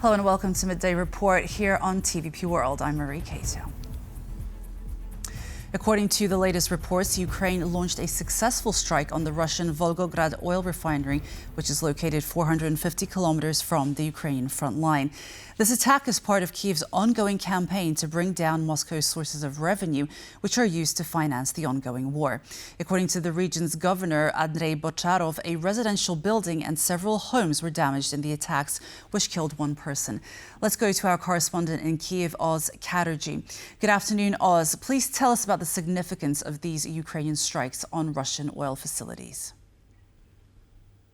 Hello and welcome to Midday Report here on TVP World. I'm Marie Cato. According to the latest reports, Ukraine launched a successful strike on the Russian Volgograd oil refinery, which is located 450 kilometers from the Ukrainian front line. This attack is part of Kyiv's ongoing campaign to bring down Moscow's sources of revenue, which are used to finance the ongoing war. According to the region's governor, Andrei Bocharov, a residential building and several homes were damaged in the attacks, which killed one person. Let's go to our correspondent in Kyiv, Oz Katerji. Good afternoon, Oz. Please tell us about the significance of these Ukrainian strikes on Russian oil facilities.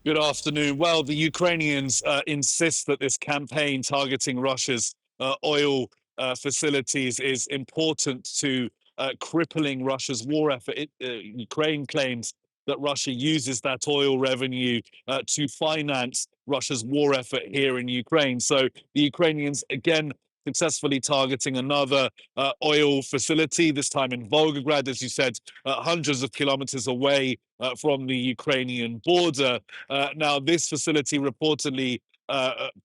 Good afternoon. Well, the Ukrainians insist that this campaign targeting Russia's oil facilities is important to crippling Russia's war effort. Ukraine claims that Russia uses that oil revenue to finance Russia's war effort here in Ukraine. So the Ukrainians, again, successfully targeting another oil facility, this time in Volgograd, as you said, hundreds of kilometers away from the Ukrainian border. Now, this facility reportedly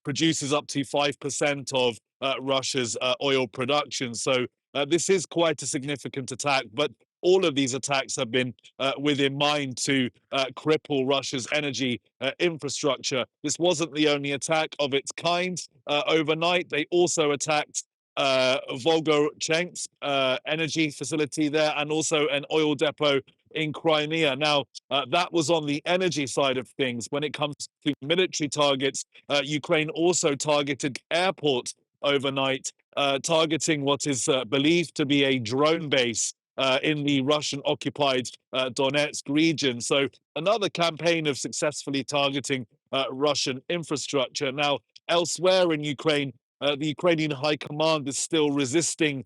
produces up to 5% of Russia's oil production. So this is quite a significant attack, but all of these attacks have been with in mind to cripple Russia's energy infrastructure. This wasn't the only attack of its kind. Overnight, they also attacked Volgograd energy facility there and also an oil depot in Crimea. Now, that was on the energy side of things. When it comes to military targets, Ukraine also targeted airports overnight, targeting what is believed to be a drone base in the Russian-occupied Donetsk region. So another campaign of successfully targeting Russian infrastructure. Now, elsewhere in Ukraine, the Ukrainian High Command is still resisting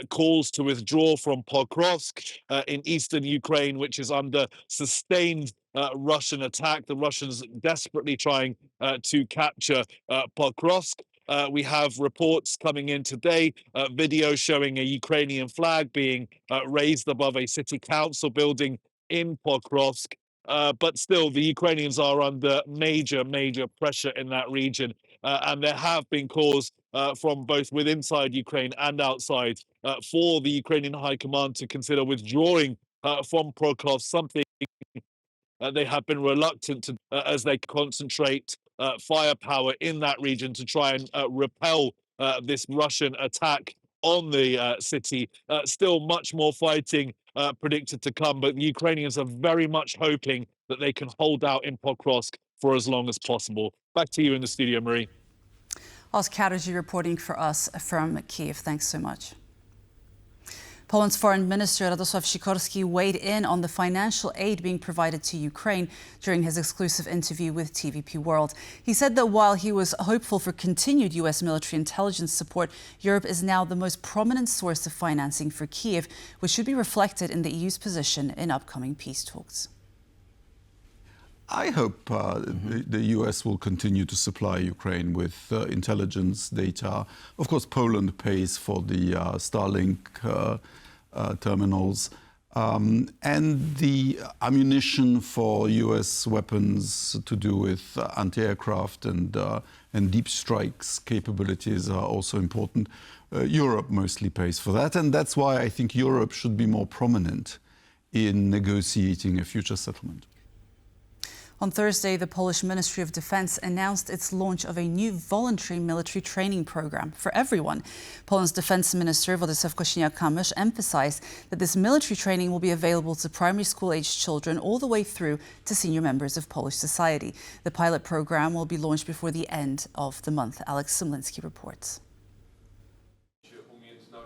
calls to withdraw from Pokrovsk in eastern Ukraine, which is under sustained Russian attack. The Russians desperately trying to capture Pokrovsk. We have reports coming in today, video showing a Ukrainian flag being raised above a city council building in Pokrovsk. But still, the Ukrainians are under major pressure in that region. And there have been calls from both within inside Ukraine and outside for the Ukrainian High Command to consider withdrawing from Pokrovsk, something they have been reluctant to as they concentrate firepower in that region to try and repel this Russian attack on the city. Still much more fighting predicted to come, but the Ukrainians are very much hoping that they can hold out in Pokrovsk for as long as possible. Back to you in the studio, Marie. Oz Katerji reporting for us from Kyiv. Thanks so much. Poland's Foreign Minister Radosław Sikorski weighed in on the financial aid being provided to Ukraine during his exclusive interview with TVP World. He said that while he was hopeful for continued U.S. military intelligence support, Europe is now the most prominent source of financing for Kyiv, which should be reflected in the EU's position in upcoming peace talks. I hope the US will continue to supply Ukraine with intelligence data. Of course, Poland pays for the Starlink terminals and the ammunition for US weapons to do with anti-aircraft and deep strikes capabilities are also important. Europe mostly pays for that, and that's why I think Europe should be more prominent in negotiating a future settlement. On Thursday, the Polish Ministry of Defense announced its launch of a new voluntary military training program for everyone. Poland's Defense Minister Władysław Kosiniak-Kamysz emphasized that this military training will be available to primary school-aged children all the way through to senior members of Polish society. The pilot program will be launched before the end of the month. Alex Sumlinsky reports.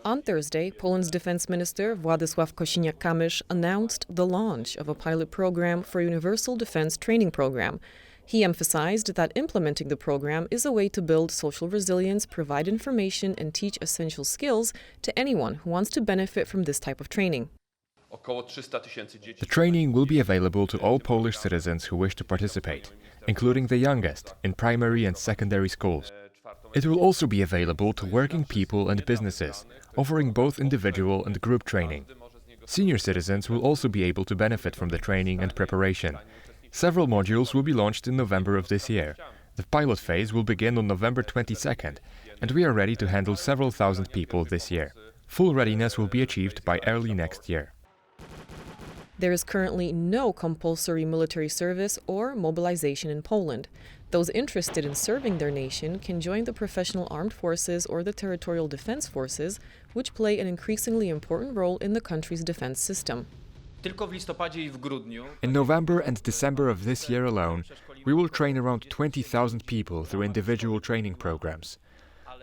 On Thursday, Poland's Defense Minister Władysław Kosiniak-Kamysz announced the launch of a pilot program for a universal defense training program. He emphasized that implementing the program is a way to build social resilience, provide information, and teach essential skills to anyone who wants to benefit from this type of training. The training will be available to all Polish citizens who wish to participate, including the youngest, in primary and secondary schools. It will also be available to working people and businesses, offering both individual and group training. Senior citizens will also be able to benefit from the training and preparation. Several modules will be launched in November of this year. The pilot phase will begin on November 22nd, and we are ready to handle several thousand people this year. Full readiness will be achieved by early next year. There is currently no compulsory military service or mobilization in Poland. Those interested in serving their nation can join the professional armed forces or the territorial defense forces, which play an increasingly important role in the country's defense system. In November and December of this year alone, we will train around 20,000 people through individual training programs.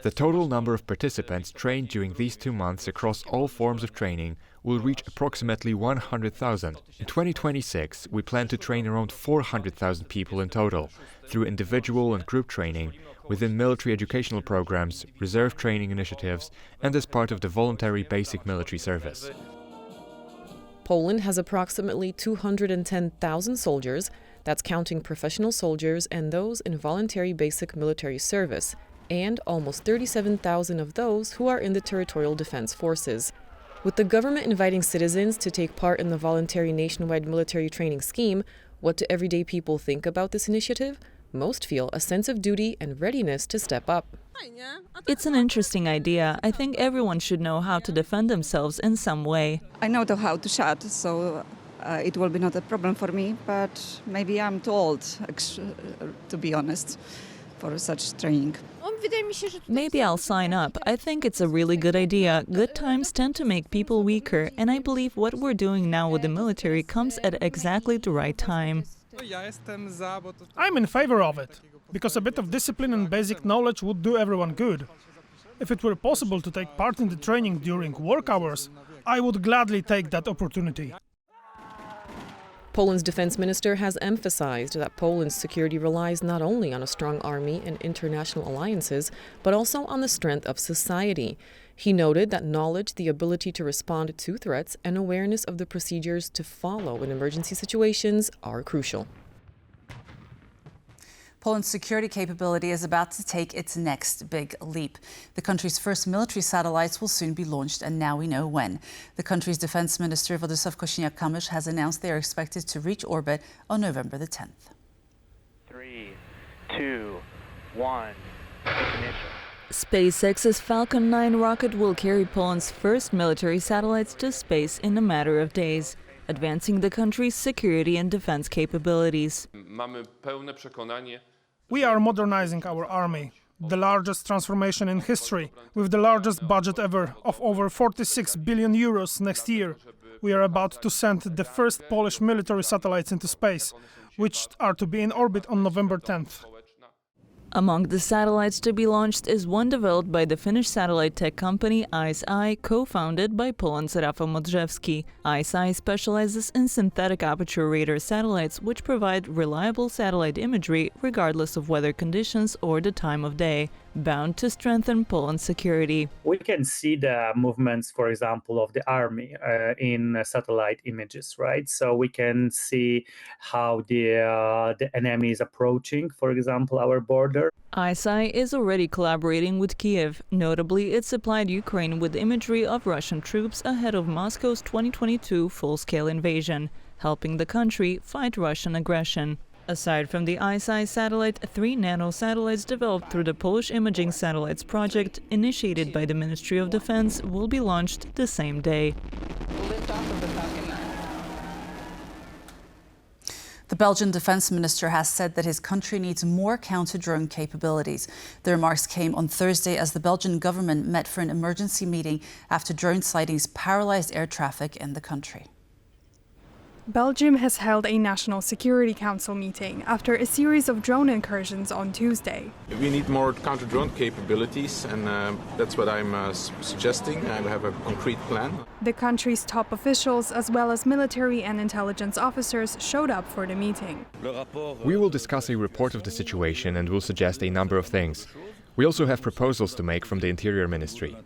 The total number of participants trained during these 2 months across all forms of training will reach approximately 100,000. In 2026, we plan to train around 400,000 people in total, through individual and group training, within military educational programs, reserve training initiatives, and as part of the voluntary basic military service. Poland has approximately 210,000 soldiers, that's counting professional soldiers and those in voluntary basic military service, and almost 37,000 of those who are in the territorial defense forces. With the government inviting citizens to take part in the voluntary nationwide military training scheme, what do everyday people think about this initiative? Most feel a sense of duty and readiness to step up. It's an interesting idea. I think everyone should know how to defend themselves in some way. I know how to shoot, so it will be not a problem for me, but maybe I'm too old, to be honest, for such training. Maybe I'll sign up. I think it's a really good idea. Good times tend to make people weaker, and I believe what we're doing now with the military comes at exactly the right time. I'm in favor of it, because a bit of discipline and basic knowledge would do everyone good. If it were possible to take part in the training during work hours, I would gladly take that opportunity. Poland's defense minister has emphasized that Poland's security relies not only on a strong army and international alliances, but also on the strength of society. He noted that knowledge, the ability to respond to threats, and awareness of the procedures to follow in emergency situations are crucial. Poland's security capability is about to take its next big leap. The country's first military satellites will soon be launched, and now we know when. The country's defense minister, Władysław Kosiniak-Kamysz, has announced they are expected to reach orbit on November the 10th. 3, 2, 1, ignition. SpaceX's Falcon 9 rocket will carry Poland's first military satellites to space in a matter of days, advancing the country's security and defense capabilities. We are modernizing our army, the largest transformation in history, with the largest budget ever of over 46 billion euros next year. We are about to send the first Polish military satellites into space, which are to be in orbit on November 10th. Among the satellites to be launched is one developed by the Finnish satellite tech company ICEYE, co-founded by Poland's Rafał Modrzewski. ICEYE specializes in synthetic aperture radar satellites, which provide reliable satellite imagery regardless of weather conditions or the time of day, bound to strengthen Poland's security. We can see the movements, for example, of the army in satellite images, right? So we can see how the enemy is approaching, for example, our border. ICEYE is already collaborating with Kyiv. Notably, it supplied Ukraine with imagery of Russian troops ahead of Moscow's 2022 full-scale invasion, helping the country fight Russian aggression. Aside from the ICEYE satellite, 3 nano-satellites developed through the Polish Imaging Satellites project, initiated by the Ministry of Defense, will be launched the same day. The Belgian defense minister has said that his country needs more counter-drone capabilities. The remarks came on Thursday as the Belgian government met for an emergency meeting after drone sightings paralyzed air traffic in the country. Belgium has held a National Security Council meeting after a series of drone incursions on Tuesday. We need more counter-drone capabilities, and that's what I'm suggesting. I have a concrete plan. The country's top officials, as well as military and intelligence officers, showed up for the meeting. We will discuss a report of the situation and will suggest a number of things. We also have proposals to make from the Interior Ministry.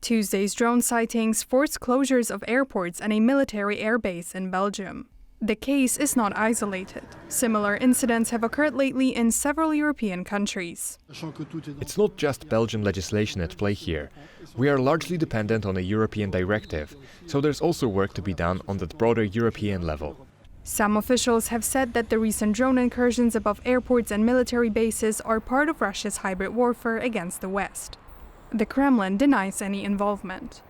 Tuesday's drone sightings forced closures of airports and a military airbase in Belgium. The case is not isolated. Similar incidents have occurred lately in several European countries. It's not just Belgian legislation at play here. We are largely dependent on a European directive, so there's also work to be done on that broader European level. Some officials have said that the recent drone incursions above airports and military bases are part of Russia's hybrid warfare against the West. The Kremlin denies any involvement.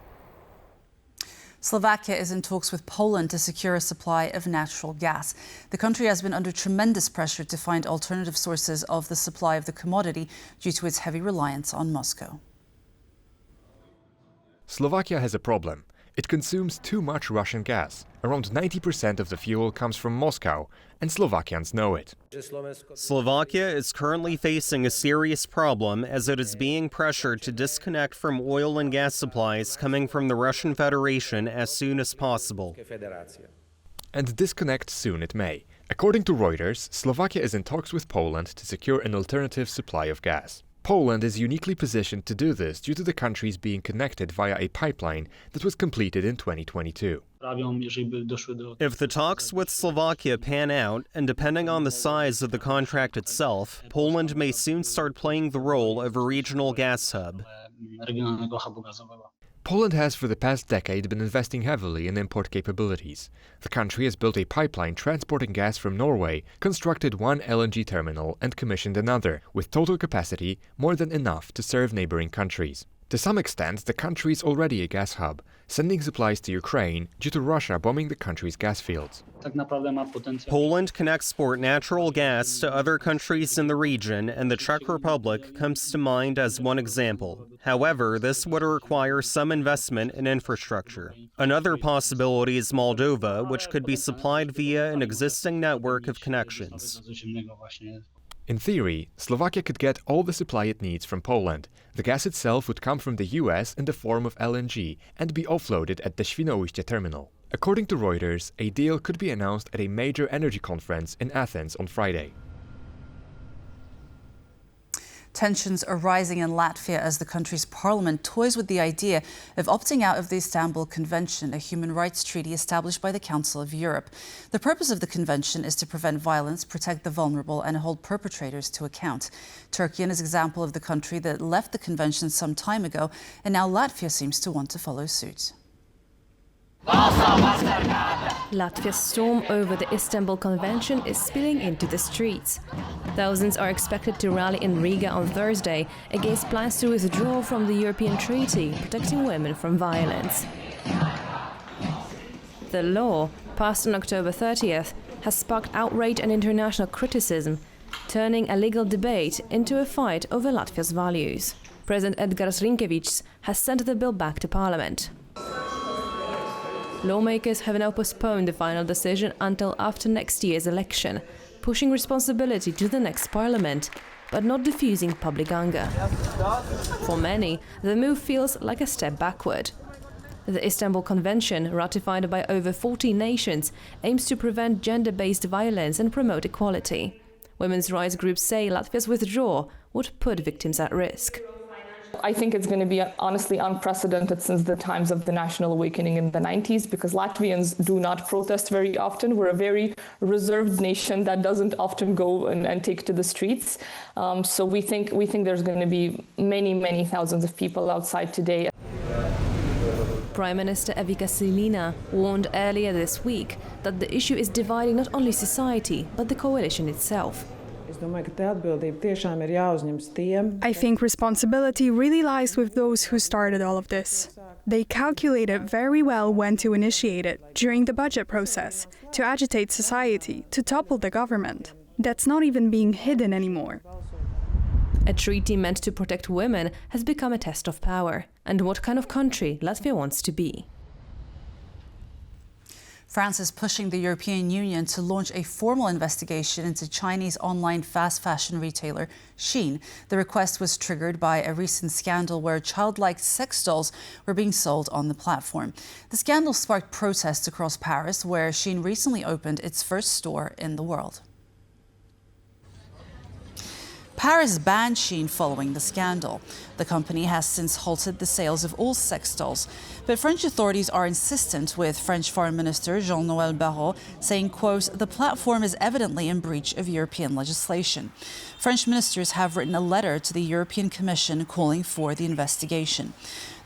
Slovakia is in talks with Poland to secure a supply of natural gas. The country has been under tremendous pressure to find alternative sources of the supply of the commodity due to its heavy reliance on Moscow. Slovakia has a problem. It consumes too much Russian gas. Around 90% of the fuel comes from Moscow, and Slovakians know it. Slovakia is currently facing a serious problem as it is being pressured to disconnect from oil and gas supplies coming from the Russian Federation as soon as possible. And disconnect soon it may. According to Reuters, Slovakia is in talks with Poland to secure an alternative supply of gas. Poland is uniquely positioned to do this due to the countries being connected via a pipeline that was completed in 2022. If the talks with Slovakia pan out, and depending on the size of the contract itself, Poland may soon start playing the role of a regional gas hub. Poland has for the past decade been investing heavily in import capabilities. The country has built a pipeline transporting gas from Norway, constructed one LNG terminal and commissioned another, with total capacity more than enough to serve neighboring countries. To some extent, the country is already a gas hub, sending supplies to Ukraine due to Russia bombing the country's gas fields. Poland can export natural gas to other countries in the region, and the Czech Republic comes to mind as one example. However, this would require some investment in infrastructure. Another possibility is Moldova, which could be supplied via an existing network of connections. In theory, Slovakia could get all the supply it needs from Poland. The gas itself would come from the US in the form of LNG and be offloaded at the Świnoujście terminal. According to Reuters, a deal could be announced at a major energy conference in Athens on Friday. Tensions are rising in Latvia as the country's parliament toys with the idea of opting out of the Istanbul Convention, a human rights treaty established by the Council of Europe. The purpose of the convention is to prevent violence, protect the vulnerable, and hold perpetrators to account. Turkey is an example of the country that left the convention some time ago, and now Latvia seems to want to follow suit. Latvia's storm over the Istanbul Convention is spilling into the streets. Thousands are expected to rally in Riga on Thursday against plans to withdraw from the European Treaty protecting women from violence. The law, passed on October 30th, has sparked outrage and international criticism, turning a legal debate into a fight over Latvia's values. President Edgars Rinkēvičs has sent the bill back to Parliament. Lawmakers have now postponed the final decision until after next year's election, pushing responsibility to the next parliament, but not diffusing public anger. For many, the move feels like a step backward. The Istanbul Convention, ratified by over 40 nations, aims to prevent gender-based violence and promote equality. Women's rights groups say Latvia's withdrawal would put victims at risk. I think it's going to be honestly unprecedented since the times of the national awakening in the 90s, because Latvians do not protest very often. We're a very reserved nation that doesn't often go and take to the streets. So we think there's going to be many thousands of people outside today. Prime Minister Evika Silina warned earlier this week that the issue is dividing not only society, but the coalition itself. I think responsibility really lies with those who started all of this. They calculated very well when to initiate it during the budget process, to agitate society, to topple the government. That's not even being hidden anymore. A treaty meant to protect women has become a test of power and what kind of country Latvia wants to be. France is pushing the European Union to launch a formal investigation into Chinese online fast fashion retailer Shein. The request was triggered by a recent scandal where childlike sex dolls were being sold on the platform. The scandal sparked protests across Paris, where Shein recently opened its first store in the world. Paris banned Shein following the scandal. The company has since halted the sales of all sex dolls. But French authorities are insistent, with French Foreign Minister Jean-Noël Barrot saying, quote, "The platform is evidently in breach of European legislation." French ministers have written a letter to the European Commission calling for the investigation.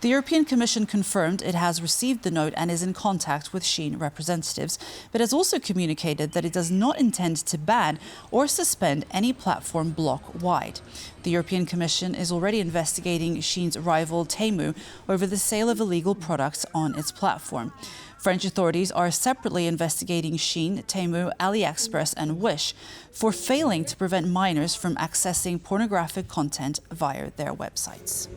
The European Commission confirmed it has received the note and is in contact with Shein representatives, but has also communicated that it does not intend to ban or suspend any platform block-wide. The European Commission is already investigating Shein's rival Temu over the sale of illegal products on its platform. French authorities are separately investigating Shein, Temu, AliExpress and Wish for failing to prevent minors from accessing pornographic content via their websites.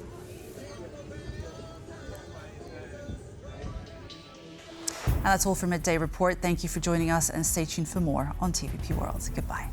And that's all for Midday Report. Thank you for joining us and stay tuned for more on TVP World. Goodbye.